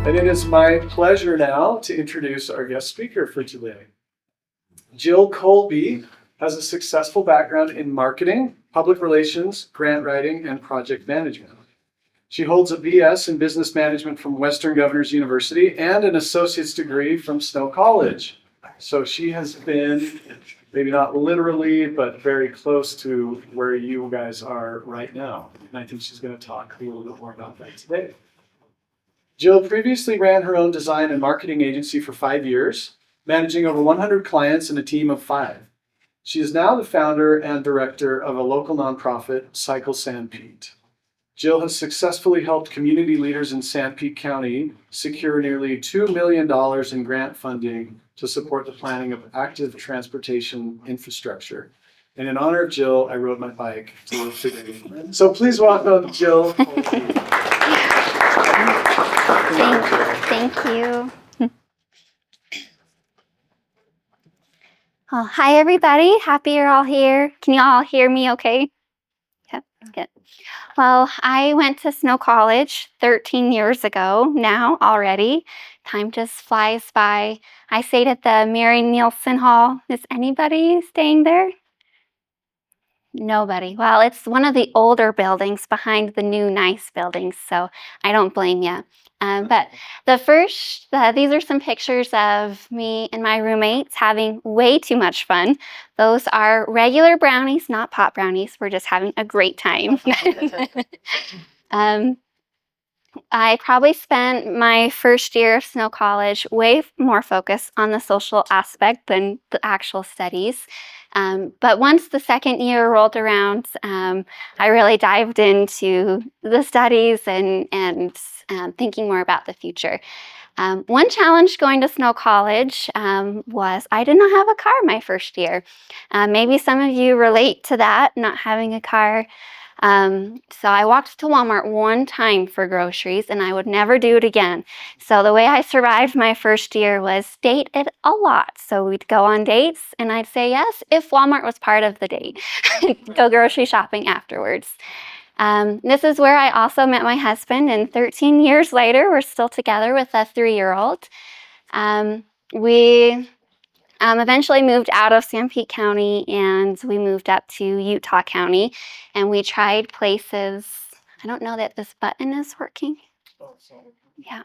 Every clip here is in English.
And it is my pleasure now to introduce our guest speaker for today. Jill Colby has a successful background in marketing, public relations, grant writing, and project management. She holds a BS in business management from Western Governors University and an associate's degree from Snow College. So she has been, maybe not literally, but very close to where you guys are right now. And I think she's going to talk a little bit more about that today. Jill previously ran her own design and marketing agency for 5 years, managing over 100 clients and a team of 5. She is now the founder and director of a local nonprofit, Cycle Sanpete. Jill has successfully helped community leaders in Sanpete County secure nearly $2 million in grant funding to support the planning of active transportation infrastructure. And in honor of Jill, I rode my bike to work today. So please welcome Jill. Thank you. Oh, hi, everybody. Happy you're all here. Can you all hear me okay? Yep, good. Well, I went to Snow College 13 years ago now already. Time just flies by. I stayed at the Mary Nielsen Hall. Is anybody staying there? Nobody. Well, it's one of the older buildings behind the new nice buildings, so I don't blame you. But these are some pictures of me and my roommates having way too much fun. Those are regular brownies, not pot brownies. We're just having a great time. I probably spent my first year of Snow College way more focused on the social aspect than the actual studies. But once the second year rolled around, I really dived into the studies and thinking more about the future. One challenge going to Snow College was I did not have a car my first year. Maybe some of you relate to that, not having a car. So I walked to Walmart one time for groceries and I would never do it again. So the way I survived my first year was date it a lot. So we'd go on dates and I'd say yes if Walmart was part of the date. Go grocery shopping afterwards. This is where I also met my husband, and 13 years later, we're still together with a 3-year-old. We eventually moved out of Sanpete County and we moved up to Utah County, and we tried places. I don't know that this button is working. Yeah,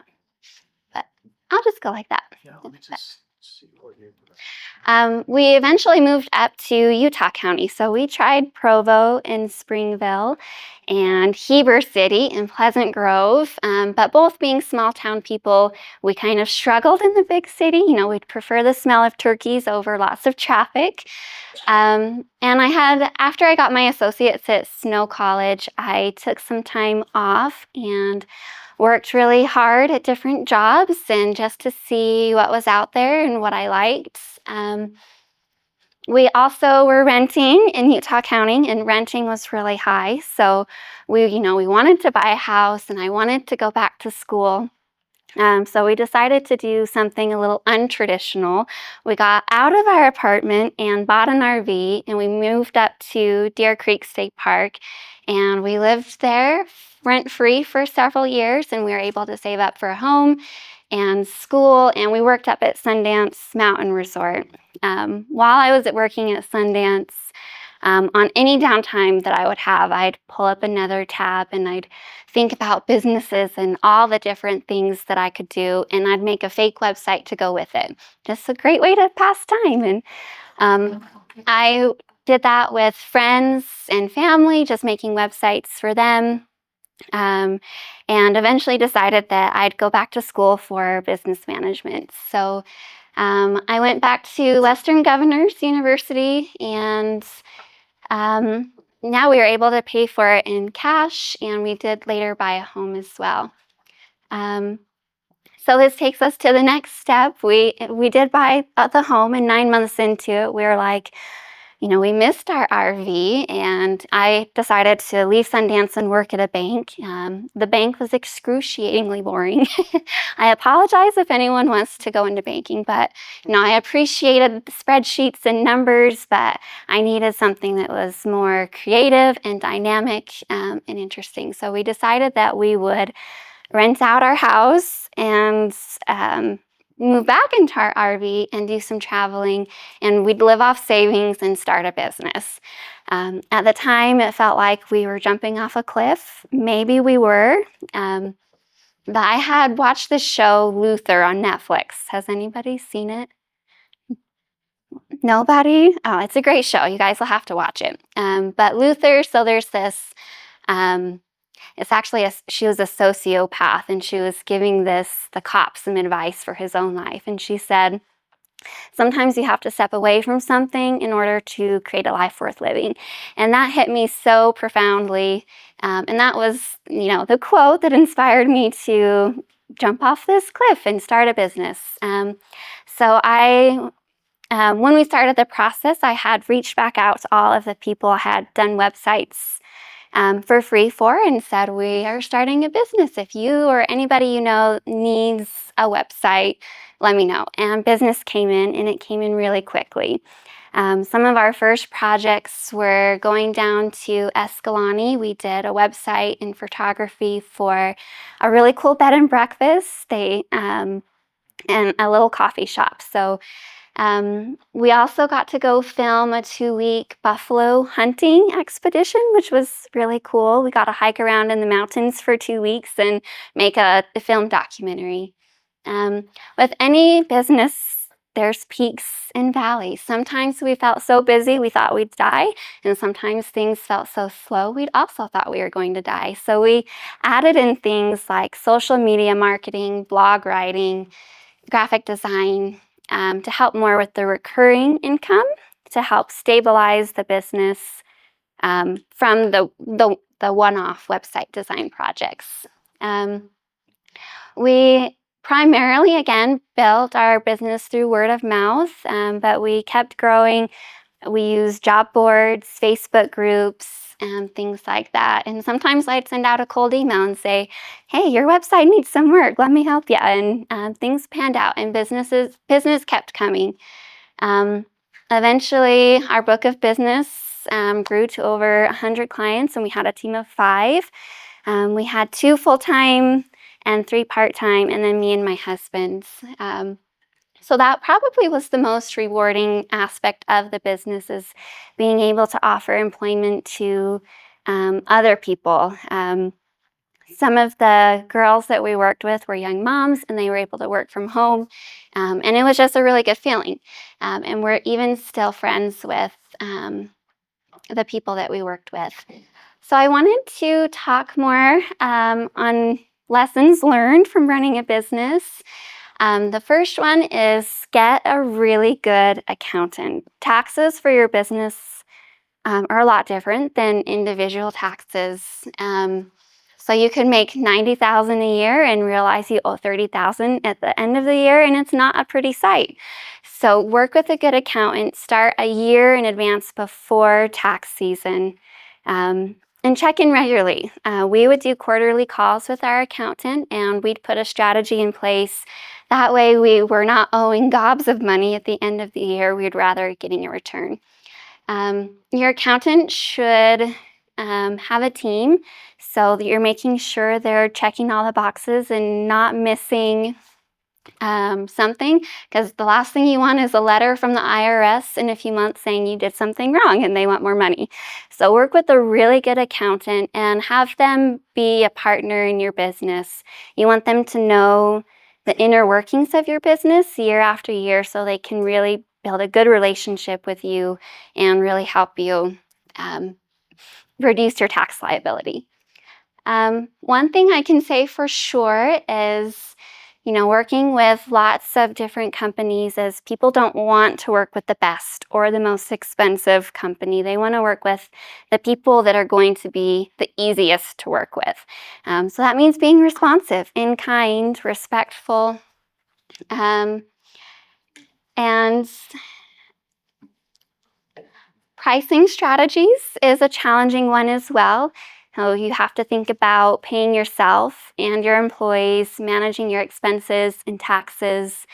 but I'll just go like that. Yeah, let me just see what you're doing. We eventually moved up to Utah County. So we tried Provo and Springville and Heber City and Pleasant Grove. But both being small town people, we kind of struggled in the big city. You know, we'd prefer the smell of turkeys over lots of traffic. And after I got my associates at Snow College, I took some time off and worked really hard at different jobs and just to see what was out there and what I liked. We also were renting in Utah County, and renting was really high. So we wanted to buy a house and I wanted to go back to school. So we decided to do something a little untraditional. We got out of our apartment and bought an RV, and we moved up to Deer Creek State Park, and we lived there rent-free for several years, and we were able to save up for a home and school, and we worked up at Sundance Mountain Resort. While I was working at Sundance, on any downtime that I would have, I'd pull up another tab and I'd think about businesses and all the different things that I could do, and I'd make a fake website to go with it. Just a great way to pass time. And I did that with friends and family, just making websites for them. And eventually decided that I'd go back to school for business management. So I went back to Western Governors University, and now we were able to pay for it in cash, and we did later buy a home as well. So this takes us to the next step. We did buy the home, and 9 months into it, we were like, we missed our RV, and I decided to leave Sundance and work at a bank. The bank was excruciatingly boring. I apologize if anyone wants to go into banking, but I appreciated the spreadsheets and numbers, but I needed something that was more creative and dynamic and interesting. So we decided that we would rent out our house and move back into our RV and do some traveling, and we'd live off savings and start a business. At the time, it felt like we were jumping off a cliff. Maybe we were. But I had watched the show Luther on Netflix. Has anybody seen it? Nobody? Oh, it's a great show. You guys will have to watch it. But Luther, so there's this, it's actually, she was a sociopath, and she was giving the cop some advice for his own life. And she said, sometimes you have to step away from something in order to create a life worth living. And that hit me so profoundly. And that was, the quote that inspired me to jump off this cliff and start a business. When we started the process, I had reached back out to all of the people I had done websites for free for, and said, we are starting a business. If you or anybody you know needs a website, let me know. And business came in, and it came in really quickly. Some of our first projects were going down to Escalante. We did a website and photography for a really cool bed and breakfast and a little coffee shop. So we also got to go film a 2-week buffalo hunting expedition, which was really cool. We got to hike around in the mountains for 2 weeks and make a film documentary. With any business, there's peaks and valleys. Sometimes we felt so busy we thought we'd die, and sometimes things felt so slow we also thought we were going to die. So we added in things like social media marketing, blog writing, graphic design, to help more with the recurring income, to help stabilize the business from the one-off website design projects. We primarily, again, built our business through word of mouth, but we kept growing. We used job boards, Facebook groups, and things like that. And sometimes I'd send out a cold email and say, hey, your website needs some work. Let me help you. And things panned out, and business kept coming. Eventually, our book of business grew to over 100 clients, and we had a team of 5. We had 2 full-time and 3 part-time, and then me and my husband. So that probably was the most rewarding aspect of the business, is being able to offer employment to other people. Some of the girls that we worked with were young moms, and they were able to work from home. And it was just a really good feeling. And we're even still friends with the people that we worked with. So I wanted to talk more on lessons learned from running a business. The first one is get a really good accountant. Taxes for your business are a lot different than individual taxes. So you could make $90,000 a year and realize you owe $30,000 at the end of the year, and it's not a pretty sight. So work with a good accountant. Start a year in advance before tax season. And check in regularly. We would do quarterly calls with our accountant, and we'd put a strategy in place. That way we were not owing gobs of money at the end of the year. We'd rather getting a return. Your accountant should have a team so that you're making sure they're checking all the boxes and not missing something, because the last thing you want is a letter from the IRS in a few months saying you did something wrong and they want more money. So work with a really good accountant and have them be a partner in your business. You want them to know the inner workings of your business year after year, so they can really build a good relationship with you and really help you reduce your tax liability. One thing I can say for sure is, working with lots of different companies is people don't want to work with the best or the most expensive company. They want to work with the people that are going to be the easiest to work with. So that means being responsive, in kind, respectful, and pricing strategies is a challenging one as well. So you have to think about paying yourself and your employees, managing your expenses and taxes.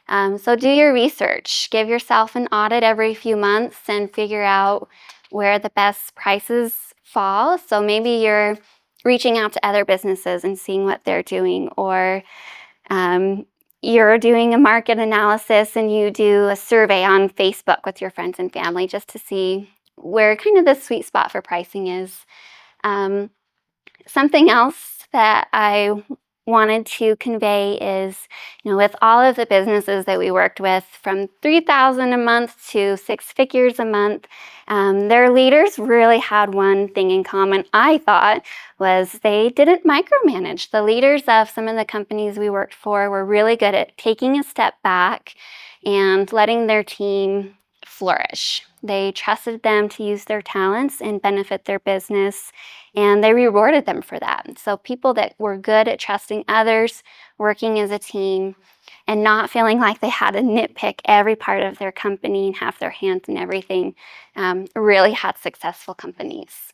So do your research. Give yourself an audit every few months and figure out where the best prices fall. So maybe you're reaching out to other businesses and seeing what they're doing, or you're doing a market analysis and you do a survey on Facebook with your friends and family just to see where kind of the sweet spot for pricing is. Something else that I wanted to convey is, with all of the businesses that we worked with, from $3,000 a month to 6 figures a month, their leaders really had one thing in common, I thought, was they didn't micromanage. The leaders of some of the companies we worked for were really good at taking a step back and letting their team flourish. They trusted them to use their talents and benefit their business, and they rewarded them for that. So people that were good at trusting others, working as a team, and not feeling like they had to nitpick every part of their company and have their hands in everything, really had successful companies.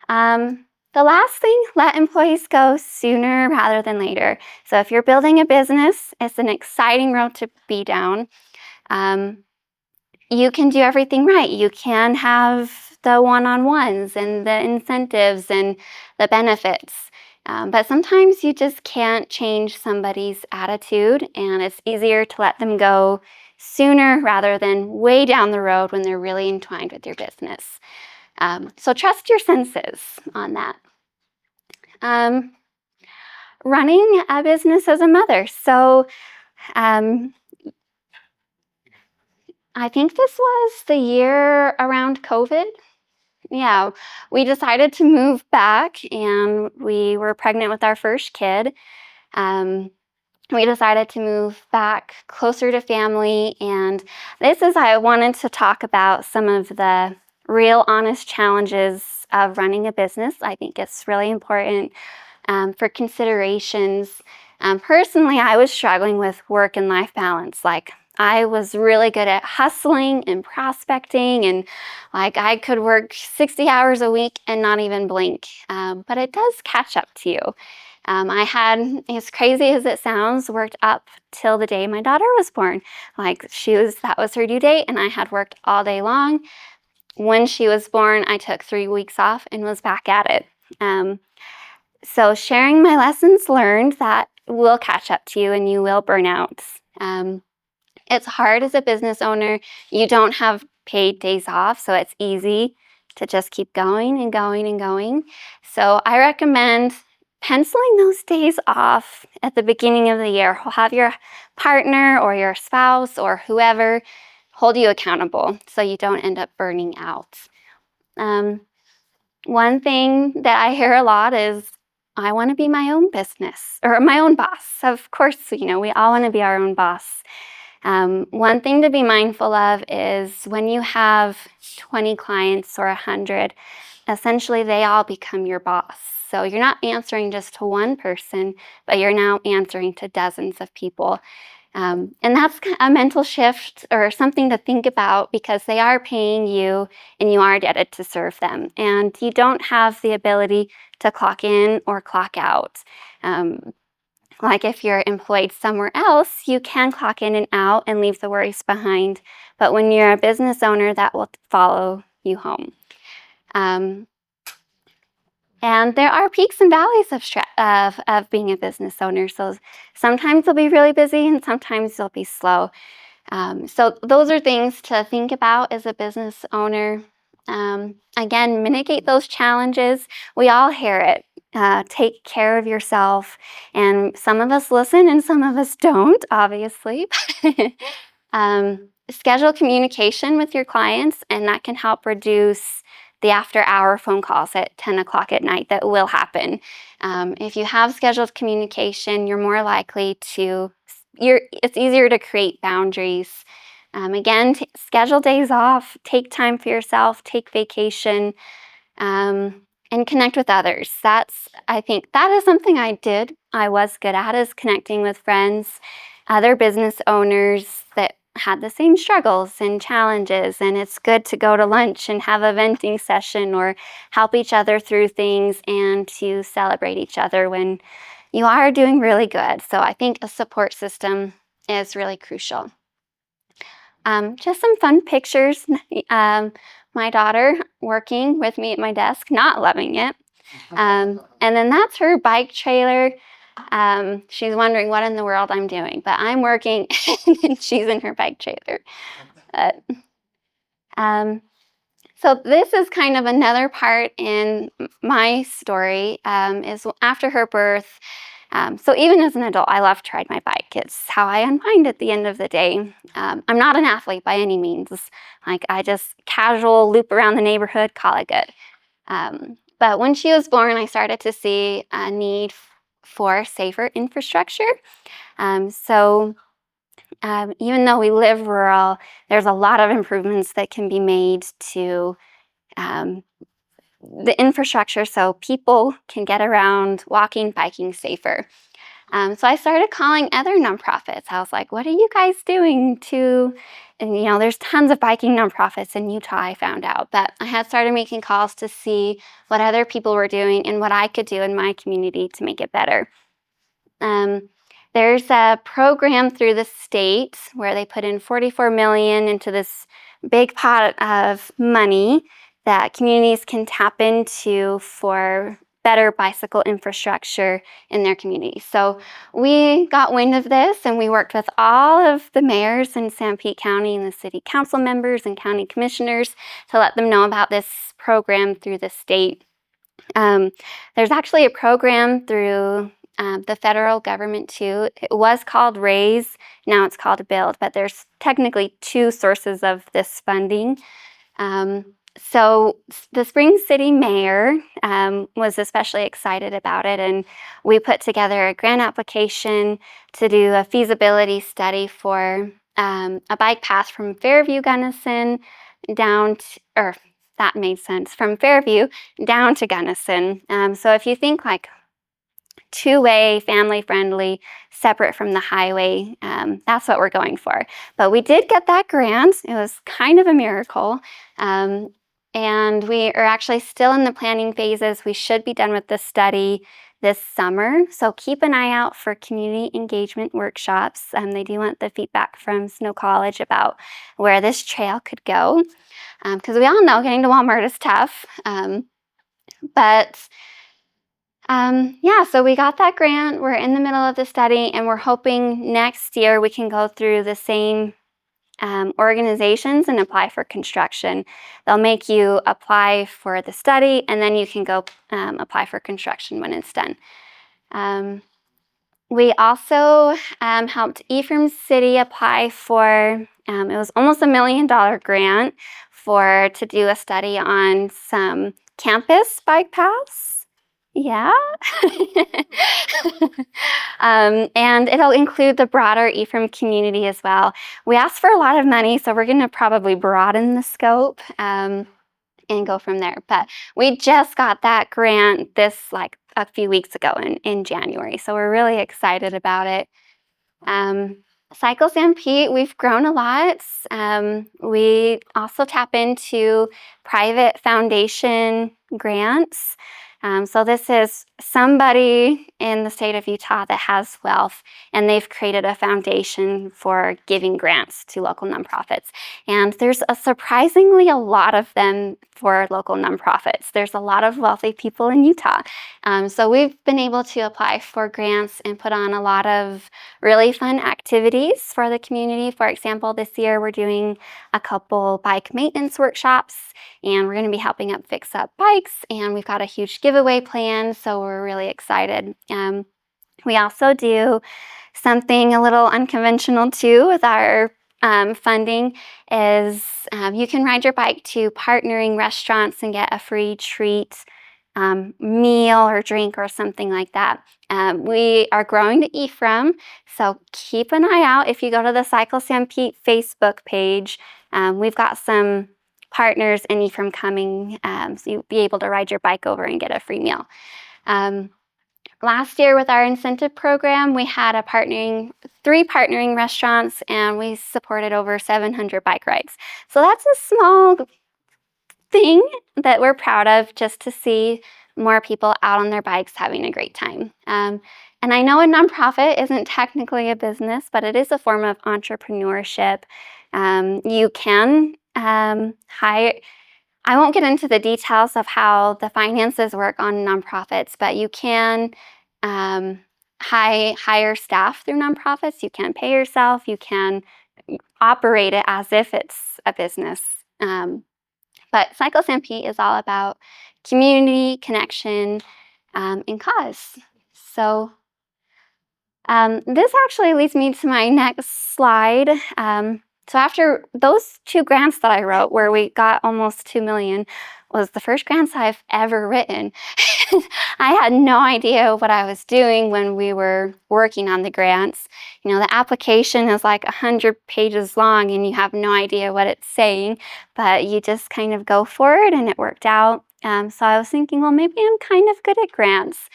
The last thing, let employees go sooner rather than later. So if you're building a business, it's an exciting road to be down. You can do everything right. You can have the one-on-ones and the incentives and the benefits. But sometimes you just can't change somebody's attitude, and it's easier to let them go sooner rather than way down the road when they're really entwined with your business. So trust your senses on that. Running a business as a mother. So I think this was the year around COVID. Yeah, we decided to move back, and we were pregnant with our first kid. We decided to move back closer to family, and I wanted to talk about some of the real honest challenges of running a business. I think it's really important for considerations. Personally, I was struggling with work and life balance. Like, I was really good at hustling and prospecting, and I could work 60 hours a week and not even blink. But it does catch up to you. I had, as crazy as it sounds, worked up till the day my daughter was born. That was her due date, and I had worked all day long. When she was born, I took 3 weeks off and was back at it. So sharing my lessons learned that will catch up to you and you will burn out. It's hard as a business owner. You don't have paid days off, so it's easy to just keep going and going and going. So I recommend penciling those days off at the beginning of the year. Have your partner or your spouse or whoever hold you accountable so you don't end up burning out. One thing that I hear a lot is, I want to be my own business or my own boss. Of course, we all want to be our own boss. One thing to be mindful of is when you have 20 clients or 100, essentially they all become your boss. So you're not answering just to one person, but you're now answering to dozens of people. And that's a mental shift or something to think about, because they are paying you and you are indebted to serve them. And you don't have the ability to clock in or clock out. Like if you're employed somewhere else, you can clock in and out and leave the worries behind. But when you're a business owner, that will follow you home. And there are peaks and valleys of being a business owner. So sometimes you'll be really busy and sometimes you'll be slow. So those are things to think about as a business owner. Again, mitigate those challenges. We all hear it. Take care of yourself. And some of us listen and some of us don't, obviously. Schedule communication with your clients, and that can help reduce the after-hour phone calls at 10 o'clock at night that will happen. If you have scheduled communication, you're more likely to, it's easier to create boundaries. Again, schedule days off, take time for yourself, take vacation, and connect with others. I think that is something I was good at, is connecting with friends, other business owners that had the same struggles and challenges. And it's good to go to lunch and have a venting session or help each other through things and to celebrate each other when you are doing really good. So I think a support system is really crucial. Just some fun pictures. My daughter working with me at my desk, not loving it. And then that's her bike trailer. She's wondering what in the world I'm doing, but I'm working and she's in her bike trailer. But, so this is kind of another part in my story, is after her birth. So even as an adult, I love to ride my bike. It's how I unwind at the end of the day. I'm not an athlete by any means. Like, I just casual loop around the neighborhood, call it good. But when she was born, I started to see a need for safer infrastructure. So even though we live rural, there's a lot of improvements that can be made to the infrastructure so people can get around walking, biking safer. So I started calling other nonprofits. I was like, what are you guys doing to, and there's tons of biking nonprofits in Utah, I found out. But I had started making calls to see what other people were doing and what I could do in my community to make it better. There's a program through the state where they put in $44 million into this big pot of money that communities can tap into for better bicycle infrastructure in their community. So we got wind of this and we worked with all of the mayors in Sanpete County and the city council members and county commissioners to let them know about this program through the state. There's actually a program through the federal government too. It was called RAISE, now it's called BUILD, but there's technically two sources of this funding. So the Spring City mayor was especially excited about it, and we put together a grant application to do a feasibility study for a bike path from Fairview Gunnison down to, that made sense, from Fairview down to Gunnison. So if you think like two-way, family-friendly, separate from the highway, that's what we're going for. But we did get that grant. It was kind of a miracle. And we are actually still in the planning phases. We should be done with the study this summer. So keep an eye out for community engagement workshops. They do want the feedback from Snow College about where this trail could go. Because we all know getting to Walmart is tough. So we got that grant. We're in the middle of the study, and we're hoping next year we can go through the same organizations and apply for construction. They'll make you apply for the study, and then you can go apply for construction when it's done. We also helped Ephraim City apply for, it was almost $1 million grant to do a study on some campus bike paths. Yeah. And it'll include the broader Ephraim community as well. We asked for a lot of money, so we're going to probably broaden the scope and go from there. But we just got that grant like a few weeks ago in January, so we're really excited about it. Cycle Sanpete, we've grown a lot. We also tap into private foundation grants. So this is somebody in the state of Utah that has wealth, and they've created a foundation for giving grants to local nonprofits. And there's surprisingly a lot of them for local nonprofits. There's a lot of wealthy people in Utah. So we've been able to apply for grants and put on a lot of really fun activities for the community. For example, this year we're doing a couple bike maintenance workshops, and we're going to be helping fix up bikes, and we've got a huge giveaway plan, so we're really excited. We also do something a little unconventional too with our funding is you can ride your bike to partnering restaurants and get a free treat, meal or drink or something like that. We are growing to Ephraim, so keep an eye out. If you go to the Cycle Sanpete Facebook page, we've got some partners in Ephraim coming, so you'll be able to ride your bike over and get a free meal. Last year with our incentive program, we had 3 partnering restaurants, and we supported over 700 bike rides. So that's a small thing that we're proud of, just to see more people out on their bikes having a great time. And I know a nonprofit isn't technically a business, but it is a form of entrepreneurship. You can I won't get into the details of how the finances work on nonprofits, but you can hire staff through nonprofits. You can pay yourself. You can operate it as if it's a business. But Cycle Sanpete is all about community, connection, and cause. So this actually leads me to my next slide. So after those 2 grants that I wrote, where we got almost 2 million, was the first grants I've ever written. I had no idea what I was doing when we were working on the grants. You know, the application is like 100 pages long and you have no idea what it's saying, but you just kind of go for it, and it worked out. So I was thinking, well, maybe I'm kind of good at grants.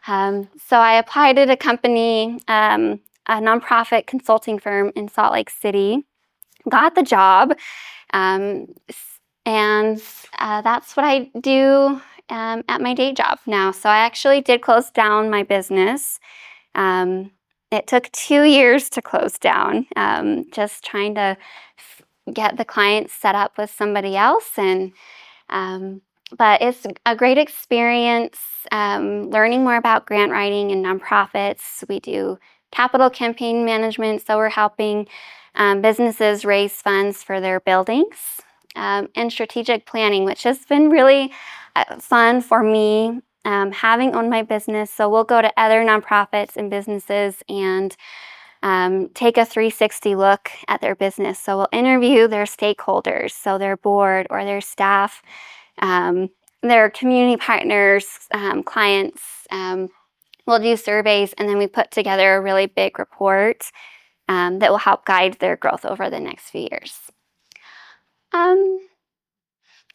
So I applied at a company, a nonprofit consulting firm in Salt Lake City, got the job, and that's what I do at my day job now. So I actually did close down my business. It took 2 years to close down, just trying to get the clients set up with somebody else. And but it's a great experience learning more about grant writing and nonprofits. We do capital campaign management, so we're helping businesses raise funds for their buildings, and strategic planning, which has been really fun for me, having owned my business. So we'll go to other nonprofits and businesses and take a 360 look at their business. So we'll interview their stakeholders, so their board or their staff, their community partners, clients. We'll do surveys, and then we put together a really big report that will help guide their growth over the next few years.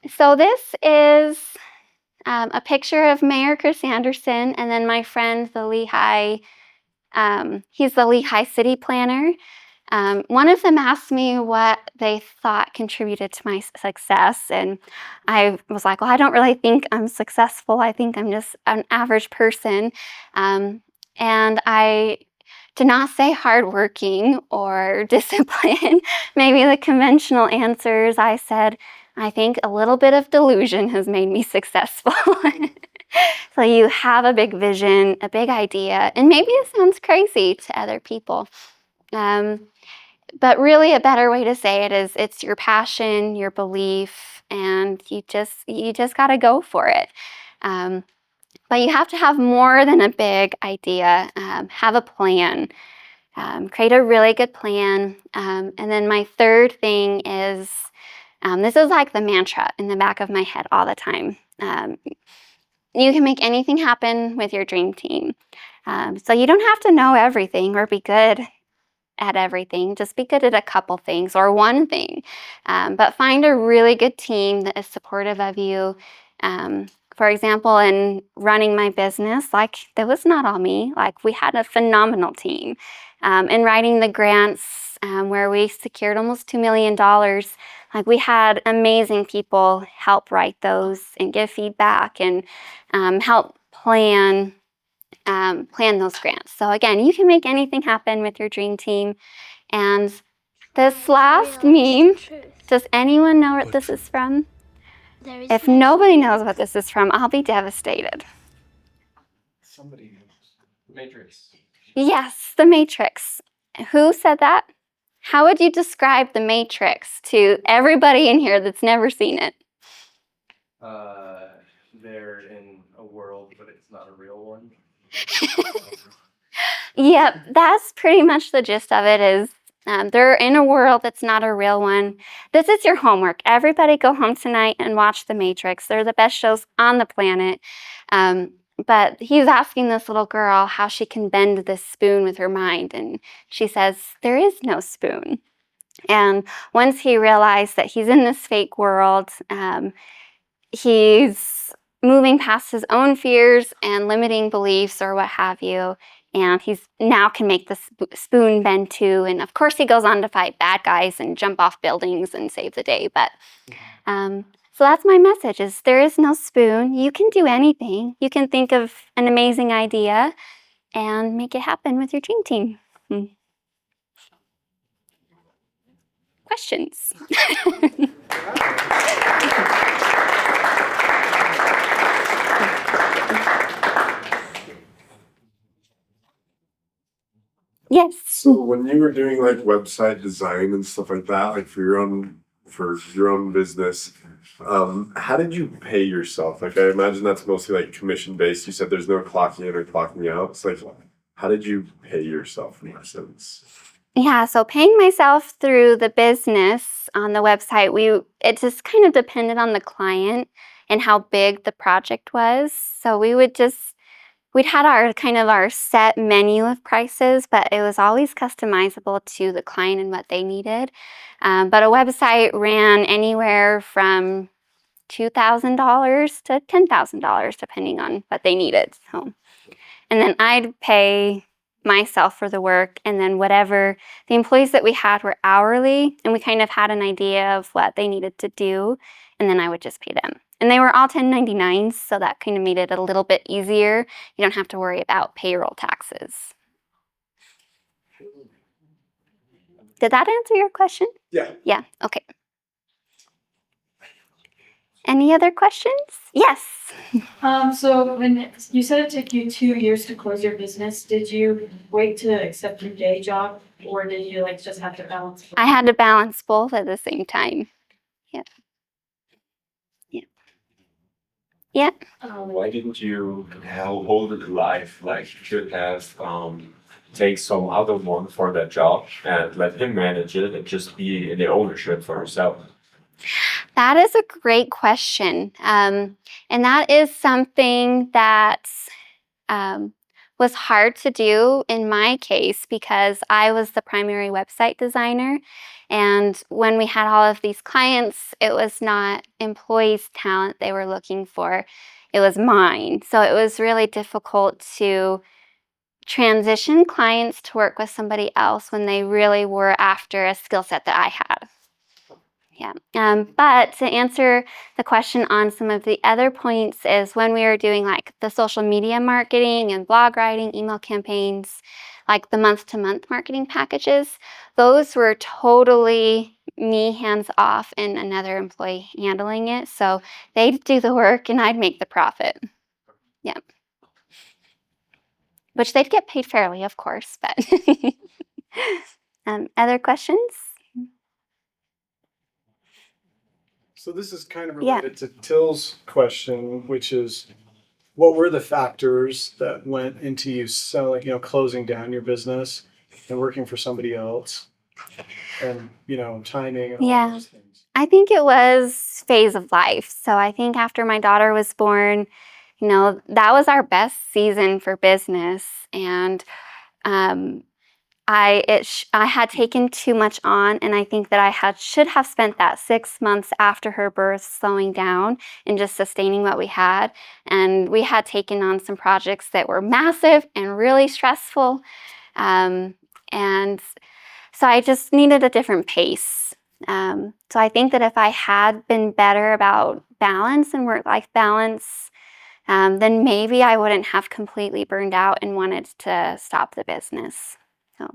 So this is a picture of Mayor Chris Anderson, and then my friend, the Lehigh, he's the Lehigh city planner. One of them asked me what they thought contributed to my success, and I was like, well, I don't really think I'm successful. I think I'm just an average person. And I did not say hardworking or discipline, maybe the conventional answers. I said, I think a little bit of delusion has made me successful. So you have a big vision, a big idea, and maybe it sounds crazy to other people. But really a better way to say it is it's your passion, your belief, and you just got to go for it. But you have to have more than a big idea. Have a plan. Create a really good plan. And then my third thing is, this is like the mantra in the back of my head all the time. You can make anything happen with your dream team. So you don't have to know everything or be good at everything. Just be good at a couple things or one thing. But find a really good team that is supportive of you. For example, in running my business, like, that was not all me. Like, we had a phenomenal team. In writing the grants, where we secured almost $2 million, like, we had amazing people help write those and give feedback and help plan those grants. So again, you can make anything happen with your dream team. And this last meme, does anyone know what this is from? If nobody knows what this is from, I'll be devastated. Somebody knows. Matrix. Yes, the Matrix. Who said that? How would you describe the Matrix to everybody in here that's never seen it? They're in a world, but it's not a real one. Yep, that's pretty much the gist of it. Is they're in a world that's not a real one. This is your homework. Everybody go home tonight and watch The Matrix. They're the best shows on the planet. But he's asking this little girl how she can bend this spoon with her mind. And she says, there is no spoon. And once he realized that he's in this fake world, he's moving past his own fears and limiting beliefs or what have you. And he's now can make the spoon bend too. And of course he goes on to fight bad guys and jump off buildings and save the day. But so that's my message, is there is no spoon. You can do anything. You can think of an amazing idea and make it happen with your dream team. Questions? Yes. So when you were doing like website design and stuff like that, like for your own business, how did you pay yourself? Like I imagine that's mostly like commission based. You said there's no clocking in or clocking out. It's like how did you pay yourself in that sense? Yeah, so paying myself through the business on the website, it just kind of depended on the client and how big the project was. So we'd had our set menu of prices, but it was always customizable to the client and what they needed. But a website ran anywhere from $2,000 to $10,000, depending on what they needed. So, and then I'd pay myself for the work, and then whatever the employees that we had were hourly, and we kind of had an idea of what they needed to do, and then I would just pay them. And they were all 1099s, so that kind of made it a little bit easier. You don't have to worry about payroll taxes. Did that answer your question? Yeah. Yeah, okay. Any other questions? Yes. So when you said it took you 2 years to close your business, did you wait to accept your day job, or did you like just have to balance both? I had to balance both at the same time. Yeah. Yeah. Yeah. Why didn't you hold it live? Like you should have take some other one for that job and let him manage it and just be in the ownership for herself. That is a great question. And that is something that was hard to do in my case because I was the primary website designer. And when we had all of these clients, it was not employees' talent they were looking for, it was mine. So it was really difficult to transition clients to work with somebody else when they really were after a skill set that I had. Yeah. But to answer the question on some of the other points is when we were doing like the social media marketing and blog writing, email campaigns, like the month-to-month marketing packages, those were totally me hands off and another employee handling it. So they'd do the work and I'd make the profit. Yeah. Which they'd get paid fairly, of course, but other questions? So this is kind of Yeah. related to Till's question, which is, what were the factors that went into you selling, closing down your business and working for somebody else, and timing and all Yeah. those things? I think it was phase of life. So I think after my daughter was born, that was our best season for business, and I had taken too much on, and I think that I should have spent that 6 months after her birth slowing down and just sustaining what we had. And we had taken on some projects that were massive and really stressful, and so I just needed a different pace. So I think that if I had been better about balance and work-life balance, then maybe I wouldn't have completely burned out and wanted to stop the business. So,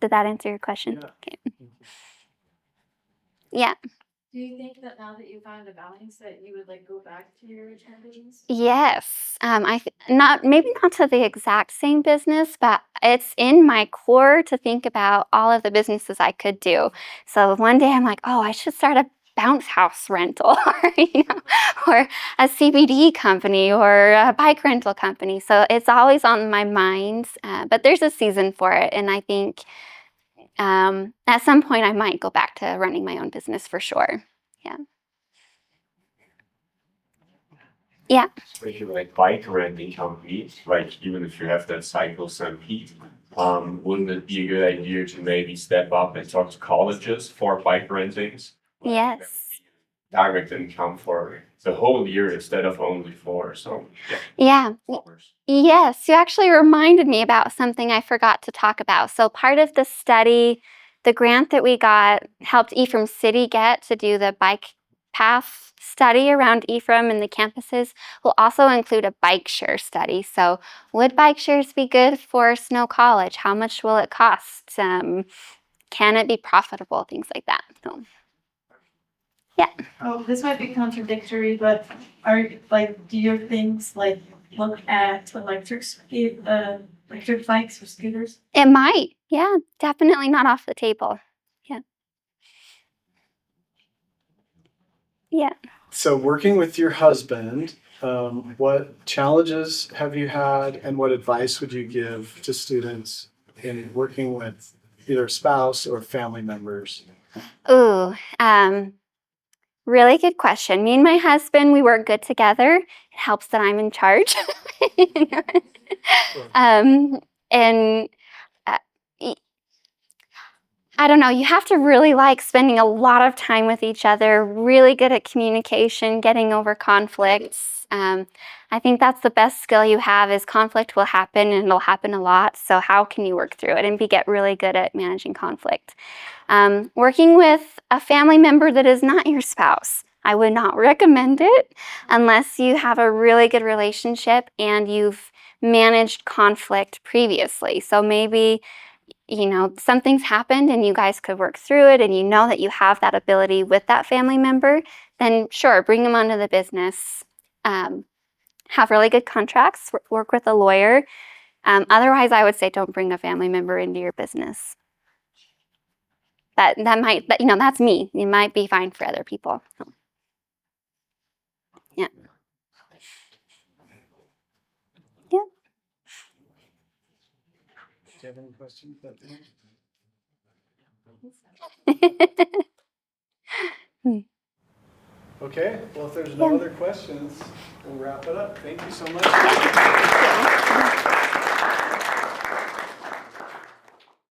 did that answer your question? Yeah. Okay. Yeah. Do you think that now that you found a balance that you would like go back to your business? Yes. Maybe not to the exact same business, but it's in my core to think about all of the businesses I could do. So one day I'm like, oh, I should start a bounce house rental or a CBD company or a bike rental company. So it's always on my mind, but there's a season for it. And I think at some point I might go back to running my own business for sure. Yeah. Yeah. Especially like bike renting companies, like even if you have that cycle Sanpete, wouldn't it be a good idea to maybe step up and talk to colleges for bike rentings? Like, Yes. that would be direct income for the whole year instead of only 4. So Yeah. summers. Yes, you actually reminded me about something I forgot to talk about. So part of the study, the grant that we got helped Ephraim City get to do the bike path study around Ephraim and the campuses will also include a bike share study. So would bike shares be good for Snow College? How much will it cost? Can it be profitable? Things like that. So, yeah. Oh, this might be contradictory, but do your things like look at electric electric bikes or scooters? It might. Yeah, definitely not off the table. Yeah. Yeah. So working with your husband, what challenges have you had and what advice would you give to students in working with either a spouse or family members? Ooh, really good question. Me and my husband, we work good together. It helps that I'm in charge. And uh, y- I don't know, you have to really like spending a lot of time with each other, really good at communication, getting over conflicts. I think that's the best skill you have is conflict will happen and it'll happen a lot. So how can you work through it and get really good at managing conflict? Working with a family member that is not your spouse, I would not recommend it unless you have a really good relationship and you've managed conflict previously. So maybe something's happened and you guys could work through it and you know that you have that ability with that family member, then sure, bring them onto the business. Have really good contracts, work with a lawyer. Otherwise, I would say don't bring a family member into your business. That might, that's me. It might be fine for other people. Yeah. Yeah. Do you have any questions? Okay, well, if there's no Yeah. other questions, we'll wrap it up. Thank you so much. Thank you.